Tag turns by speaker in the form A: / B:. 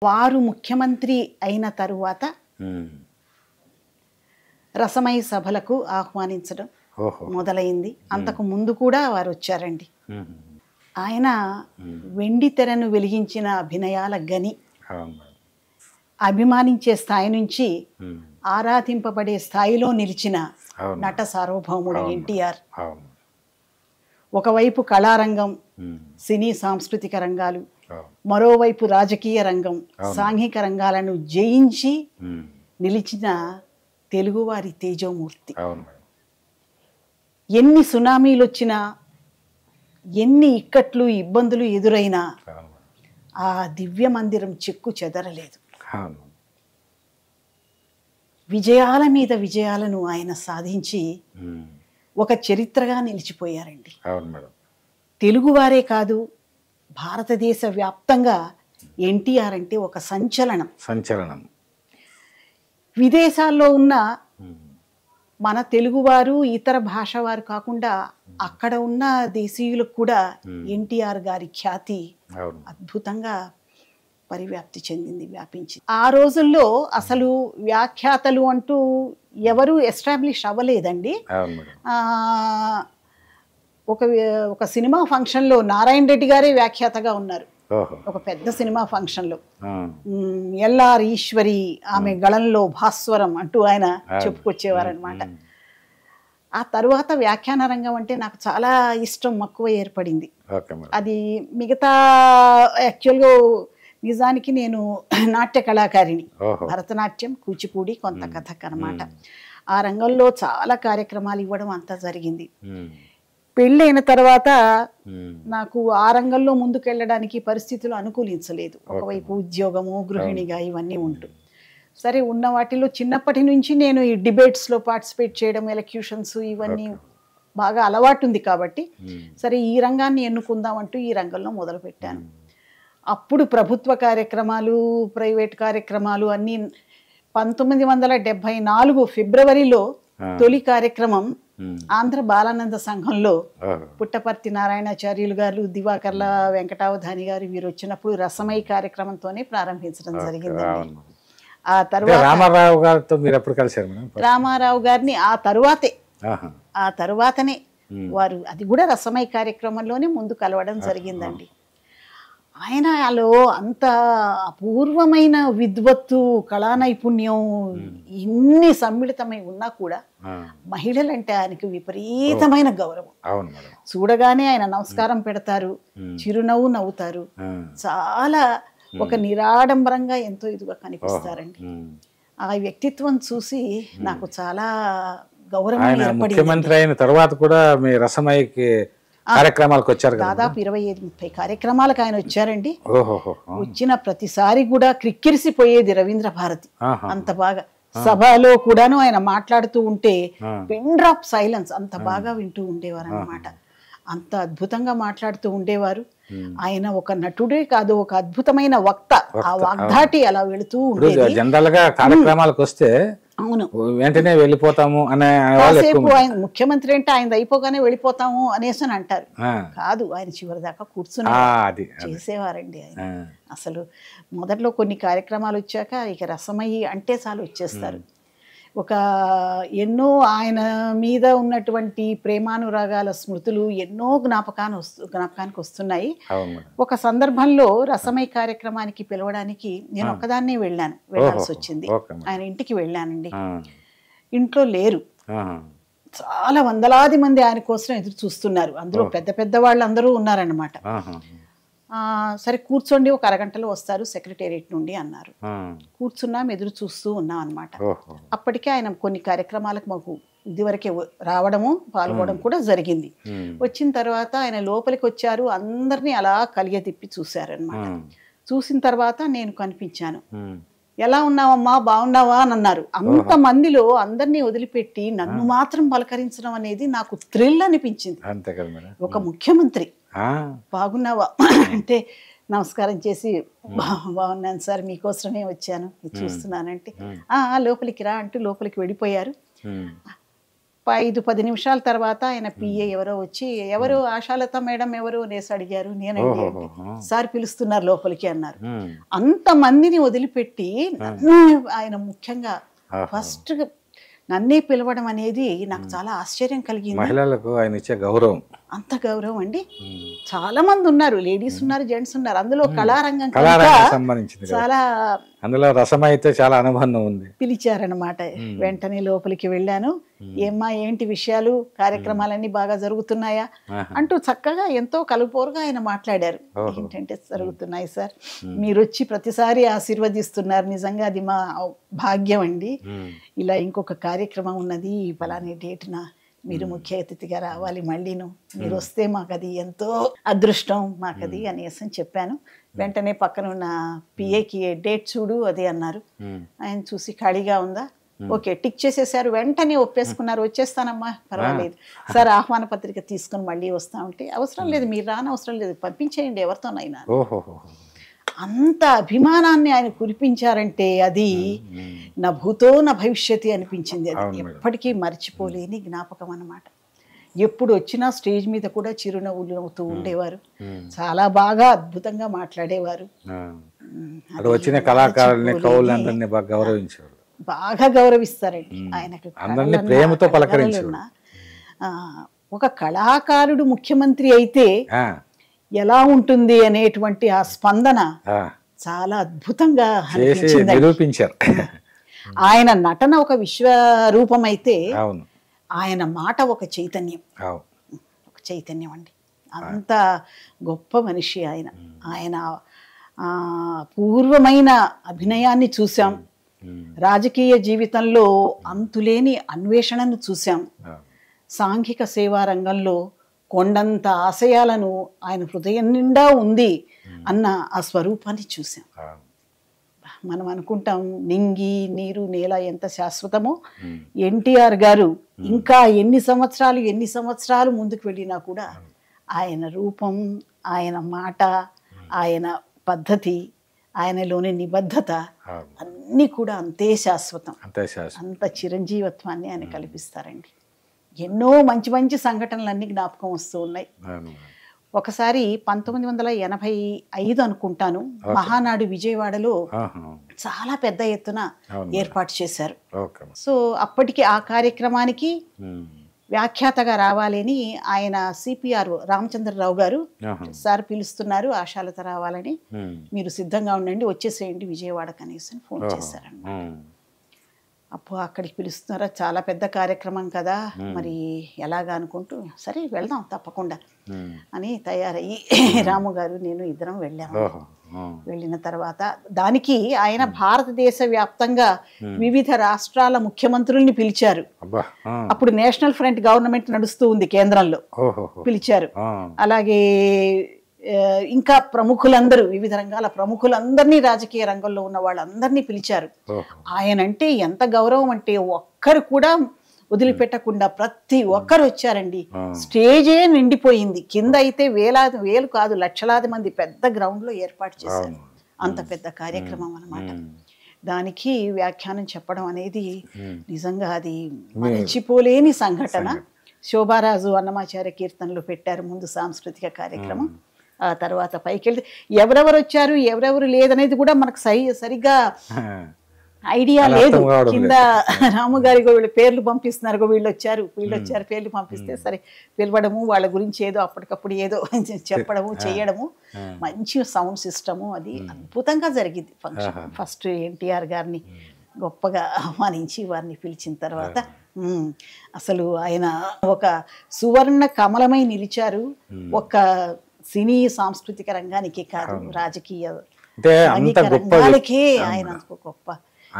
A: వారు ముఖ్యమంత్రి అయిన తరువాత రసమయ సభలకు ఆహ్వానించడం మొదలైంది. అంతకు ముందు కూడా వారు వచ్చారండి. ఆయన వెండి తెరను వెలిగించిన అభినయాల గని, అభిమానించే స్థాయి నుంచి ఆరాధింపబడే స్థాయిలో నిలిచిన నట సార్వభౌముడు ఎన్టీఆర్. ఒకవైపు కళారంగం, సినీ సాంస్కృతిక రంగాలు, మరోవైపు రాజకీయ రంగం, సాంఘిక రంగాలను జయించి నిలిచిన తెలుగువారి తేజోమూర్తి. ఎన్ని సునామీలు వచ్చినా, ఎన్ని ఇక్కట్లు ఇబ్బందులు ఎదురైనా ఆ దివ్య మందిరం చెక్కు చెదరలేదు. విజయాల మీద విజయాలను ఆయన సాధించి ఒక చరిత్రగా నిలిచిపోయారండి. తెలుగువారే కాదు, భారతదేశ వ్యాప్తంగా ఎన్టీఆర్ అంటే ఒక సంచలనం. విదేశాల్లో ఉన్న మన తెలుగువారు, ఇతర భాష వారు కాకుండా అక్కడ ఉన్న దేశీయులకు కూడా ఎన్టీఆర్ గారి ఖ్యాతి అద్భుతంగా పరివ్యాప్తి చెందింది, వ్యాపించింది. ఆ రోజుల్లో అసలు వ్యాఖ్యాతలు అంటూ ఎవరు ఎస్టాబ్లిష్ అవ్వలేదండి. ఒక సినిమా ఫంక్షన్లో నారాయణ రెడ్డి గారే వ్యాఖ్యాతగా ఉన్నారు. ఒక పెద్ద సినిమా ఫంక్షన్లో ఎల్ఆర్ ఈశ్వరి ఆమె గళంలో భాస్వరం అంటూ ఆయన చెప్పుకొచ్చేవారనమాట. ఆ తర్వాత వ్యాఖ్యాన రంగం అంటే నాకు చాలా ఇష్టం, మక్కువ ఏర్పడింది. అది మిగతా యాక్చువల్గా నిజానికి నేను నాట్య కళాకారిణి, భరతనాట్యం, కూచిపూడి, కొంత కథక్ అనమాట. ఆ రంగంలో చాలా కార్యక్రమాలు ఇవ్వడం అంతా జరిగింది. పెళ్ళైన తర్వాత నాకు ఆ రంగంలో ముందుకెళ్ళడానికి పరిస్థితులు అనుకూలించలేదు. ఒకవైపు ఉద్యోగము, గృహిణిగా ఇవన్నీ ఉంటూ, సరే ఉన్న వాటిలో చిన్నప్పటి నుంచి నేను ఈ డిబేట్స్లో పార్టిసిపేట్ చేయడం, ఎలక్యూషన్స్ ఇవన్నీ బాగా అలవాటు ఉంది కాబట్టి సరే ఈ రంగాన్ని ఎన్నుకుందామంటూ ఈ రంగంలో మొదలుపెట్టాను. అప్పుడు ప్రభుత్వ కార్యక్రమాలు, ప్రైవేట్ కార్యక్రమాలు అన్నీ 1974 ఫిబ్రవరిలో తొలి కార్యక్రమం ఆంధ్ర బాలానంద సంఘంలో పుట్టపర్తి నారాయణాచార్యులు గారు, దివాకర్ల వెంకటావధాని గారు వీరు వచ్చినప్పుడు రసమయ కార్యక్రమంతోనే ప్రారంభించడం జరిగిందండి. ఆ తర్వాత
B: రామారావు గారితో మీరు ఎప్పుడు కలిశారు?
A: రామారావు గారిని ఆ తర్వాతనే వారు అది కూడా రసమయ కార్యక్రమంలోనే ముందు కలవడం జరిగిందండి. ఆయనలో అంత అపూర్వమైన విద్వత్తు, కళా నైపుణ్యం ఇన్ని సమ్మిళితమై ఉన్నా కూడా మహిళలంటే ఆయనకు విపరీతమైన గౌరవం. చూడగానే ఆయన నమస్కారం పెడతారు, చిరునవ్వు నవ్వుతారు, చాలా ఒక నిరాడంబరంగా ఎంతో ఇదిగా కనిపిస్తారండి. ఆ వ్యక్తిత్వం చూసి నాకు చాలా గౌరవం ఏర్పడింది.
B: ముఖ్యమంత్రి అయిన తర్వాత కూడా మీ రసమయకి కార్యక్రమాలకు వచ్చారు.
A: దాదాపు 25-30 కార్యక్రమాలకు ఆయన వచ్చారండి. వచ్చిన ప్రతిసారి కూడా క్రిక్కిరిసిపోయేది రవీంద్ర భారతి. అంత బాగా సభలో కూడాను ఆయన మాట్లాడుతూ ఉంటే పిన్ డ్రాప్ సైలెన్స్, అంత బాగా వింటూ ఉండేవారు అన్నమాట. అంత అద్భుతంగా మాట్లాడుతూ ఉండేవారు. ఆయన ఒక నటుడే కాదు, ఒక అద్భుతమైన వక్త. ఆ వాగ్దాటి అలా వెళుతూ ఉండేది.
B: జనరల్ గా కార్యక్రమాలకు వస్తే
A: అవును
B: వెంటనే వెళ్ళిపోతాము అనే,
A: కాసేపు ఆయన ముఖ్యమంత్రి అంటే ఆయన అయిపోగానే వెళ్ళిపోతాము అనేసి అని అంటారు. కాదు, ఆయన చివరి దాకా కూర్చుని చేసేవారండి. ఆయన అసలు మొదట్లో కొన్ని కార్యక్రమాలు వచ్చాక ఇక రసమయి అంటే చాలు వచ్చేస్తారు. ఒక ఎన్నో ఆయన మీద ఉన్నటువంటి ప్రేమానురాగాల స్మృతులు ఎన్నో జ్ఞాపకానికి వస్తున్నాయి. ఒక సందర్భంలో రసమయ కార్యక్రమానికి పిలవడానికి నేను ఒక్కదాన్నే వెళ్ళాల్సి వచ్చింది. ఆయన ఇంటికి వెళ్ళానండి. ఇంట్లో లేరు. చాలా వందలాది మంది ఆయన కోసం ఎదురు చూస్తున్నారు. అందులో పెద్ద పెద్ద వాళ్ళు అందరూ ఉన్నారన్నమాట. సరే కూర్చోండి, ఒక అరగంటలో వస్తారు సెక్రటేరియట్ నుండి అన్నారు. కూర్చున్నాం, ఎదురు చూస్తూ ఉన్నాం అన్నమాట. అప్పటికే ఆయన కొన్ని కార్యక్రమాలకు మాకు ఇదివరకే రావడము, పాల్గొనడం కూడా జరిగింది. వచ్చిన తర్వాత ఆయన లోపలికి వచ్చారు, అందరినీ అలా కలిగే తిప్పి చూశారనమాట. చూసిన తర్వాత నేను కనిపించాను. ఎలా ఉన్నావమ్మా, బాగున్నావా అని అన్నారు. అంతమందిలో అందరినీ వదిలిపెట్టి నన్ను మాత్రం పలకరించడం అనేది నాకు థ్రిల్ అనిపించింది. ఒక ముఖ్యమంత్రి బాగున్నావా అంటే నమస్కారం చేసి బాగున్నాను సార్, మీకోసమే వచ్చాను, చూస్తున్నానంటే లోపలికి రా అంటూ లోపలికి వెళ్ళిపోయారు. 5-10 నిమిషాల తర్వాత ఆయన పిఏ ఎవరో వచ్చి, ఎవరు ఆశాలత మేడం ఎవరు అనేసి అడిగారు. నేనండి అంటే, సార్ పిలుస్తున్నారు లోపలికి అన్నారు. అంతమందిని వదిలిపెట్టి నన్ను ఆయన ముఖ్యంగా ఫస్ట్ నన్నే పిలవడం అనేది నాకు చాలా ఆశ్చర్యం కలిగింది.
B: మహిళలకు ఆయన ఇచ్చే గౌరవం,
A: అంత గౌరవం అండి. చాలా మంది ఉన్నారు, లేడీస్ ఉన్నారు, జెంట్స్ ఉన్నారు. అందులో కళారంగం
B: సంబంధించింది
A: చాలా,
B: అందులో రసమైతే చాలా అనుబంధం ఉంది.
A: పిలిచారనమాట. వెంటనే లోపలికి వెళ్ళాను. ఏమ్మా ఏంటి విషయాలు, కార్యక్రమాలన్నీ బాగా జరుగుతున్నాయా అంటూ చక్కగా ఎంతో కలుపోరుగా ఆయన మాట్లాడారు. ఏంటంటే జరుగుతున్నాయి సార్, మీరు వచ్చి ప్రతిసారి ఆశీర్వదిస్తున్నారు, నిజంగా అది మా భాగ్యం అండి. ఇలా ఇంకొక కార్యక్రమం ఉన్నది పలాని డేట్న, మీరు ముఖ్య అతిథిగా రావాలి, మళ్ళీను మీరు వస్తే మాకు అది ఎంతో అదృష్టం మాకది అనేసి చెప్పాను. వెంటనే పక్కన ఉన్న పిఏకి డేట్ చూడు అది అన్నారు. ఆయన చూసి ఖాళీగా ఉందా, ఓకే టిక్ చేసేసారు. వెంటనే ఒప్పేసుకున్నారు. వచ్చేస్తానమ్మా పర్వాలేదు సార్, ఆహ్వాన పత్రిక తీసుకుని మళ్ళీ వస్తా ఉంటే, అవసరం లేదు మీరు రాని అవసరం లేదు, పంపించేయండి ఎవరితోనైనా. అంత అభిమానాన్ని ఆయన కురిపించారంటే అది నా భూతో నా భవిష్యత్తు అనిపించింది. అది ఎప్పటికీ మర్చిపోలేని జ్ఞాపకం అన్నమాట. ఎప్పుడు వచ్చినా స్టేజ్ మీద కూడా చిరునవ్వులు నవ్వుతూ ఉండేవారు. చాలా బాగా అద్భుతంగా మాట్లాడేవారు.
B: వచ్చిన కళాకారుల్ని కవులందరినీ బాగా గౌరవించేవారు,
A: బాగా గౌరవిస్తారండి. ఆయనకు
B: అందరినీ ప్రేమతో పలకరించేవారు.
A: ఒక కళాకారుడు ముఖ్యమంత్రి అయితే ఎలా ఉంటుంది అనేటువంటి ఆ స్పందన చాలా అద్భుతంగా
B: నిరూపించారు.
A: ఆయన నటన ఒక విశ్వరూపం అయితే ఆయన మాట ఒక చైతన్యం, ఒక చైతన్యం అండి. అంత గొప్ప మనిషి ఆయన. ఆయన పూర్వమైన అభినయాన్ని చూసాం, రాజకీయ జీవితంలో అంతులేని అన్వేషణను చూసాం, సాంఘిక సేవా రంగంలో కొండంత ఆశయాలను ఆయన హృదయం నిండా ఉంది అన్న ఆ స్వరూపాన్ని చూసాం. మనం అనుకుంటాం నింగి నీరు నేల ఎంత శాశ్వతమో, ఎన్టీఆర్ గారు ఇంకా ఎన్ని సంవత్సరాలు ముందుకు వెళ్ళినా కూడా ఆయన రూపం, ఆయన మాట, ఆయన పద్ధతి, ఆయనలోని నిబద్ధత అన్నీ కూడా అంతే శాశ్వతం. అంత చిరంజీవత్వాన్ని ఆయన కల్పిస్తారండి. ఎన్నో మంచి మంచి సంఘటనలన్నీ జ్ఞాపకం వస్తూ ఉన్నాయి. ఒకసారి 1985 అనుకుంటాను, మహానాడు విజయవాడలో చాలా పెద్ద ఎత్తున ఏర్పాటు చేశారు. సో అప్పటికి ఆ కార్యక్రమానికి వ్యాఖ్యాతగా రావాలని ఆయన సిపిఆర్ రామచంద్రరావు గారు, సార్ పిలుస్తున్నారు ఆశాలత రావాలని, మీరు సిద్ధంగా ఉండండి వచ్చేసేయండి విజయవాడ కనీసం ఫోన్ చేశారండి. అప్పుడు అక్కడికి పిలుస్తున్నారా, చాలా పెద్ద కార్యక్రమం కదా మరి ఎలాగా అనుకుంటూ, సరే వెళ్దాం తప్పకుండా అని తయారయ్యి రాము గారు నేను ఇద్దరం వెళ్ళాము. వెళ్ళిన తర్వాత దానికి ఆయన భారతదేశ వ్యాప్తంగా వివిధ రాష్ట్రాల ముఖ్యమంత్రుల్ని పిలిచారు. అప్పుడు నేషనల్ ఫ్రంట్ గవర్నమెంట్ నడుస్తూ ఉంది కేంద్రంలో, పిలిచారు. అలాగే ఇంకా ప్రముఖులందరూ, వివిధ రంగాల ప్రముఖులందరినీ, రాజకీయ రంగంలో ఉన్న వాళ్ళందరినీ పిలిచారు. ఆయన అంటే ఎంత గౌరవం అంటే ఒక్కరు కూడా వదిలిపెట్టకుండా ప్రతి ఒక్కరు వచ్చారండి. స్టేజే నిండిపోయింది. కింద అయితే వేలు కాదు లక్షలాది మంది పెద్ద గ్రౌండ్ లో ఏర్పాటు చేశారు. అంత పెద్ద కార్యక్రమం అన్నమాట. దానికి వ్యాఖ్యానం చెప్పడం అనేది నిజంగా అది మర్చిపోలేని సంఘటన. శోభారాజు అన్నమాచార్య కీర్తనలు పెట్టారు ముందు సాంస్కృతిక కార్యక్రమం. ఆ తర్వాత పైకి వెళ్తే ఎవరెవరు వచ్చారు ఎవరెవరు లేదనేది కూడా మనకు సరిగ్గా ఐడియా లేదు. కింద రాము గారికి వీళ్ళు పేర్లు పంపిస్తున్నారు, వీళ్ళు వచ్చారు పేర్లు పంపిస్తే సరే పిలవడము, వాళ్ళ గురించి ఏదో అప్పటికప్పుడు ఏదో చెప్పడము చేయడము, మంచి సౌండ్ సిస్టము, అది అద్భుతంగా జరిగింది ఫంక్షన్. ఫస్ట్ ఎన్టీఆర్ గారిని గొప్పగా ఆహ్వానించి వారిని పిలిచిన తర్వాత అసలు ఆయన ఒక సువర్ణ కమలమై నిలిచారు. ఒక సినీ సాంస్కృతిక రంగానికి కాదు, రాజకీయ రంగాలకే ఆయన గొప్ప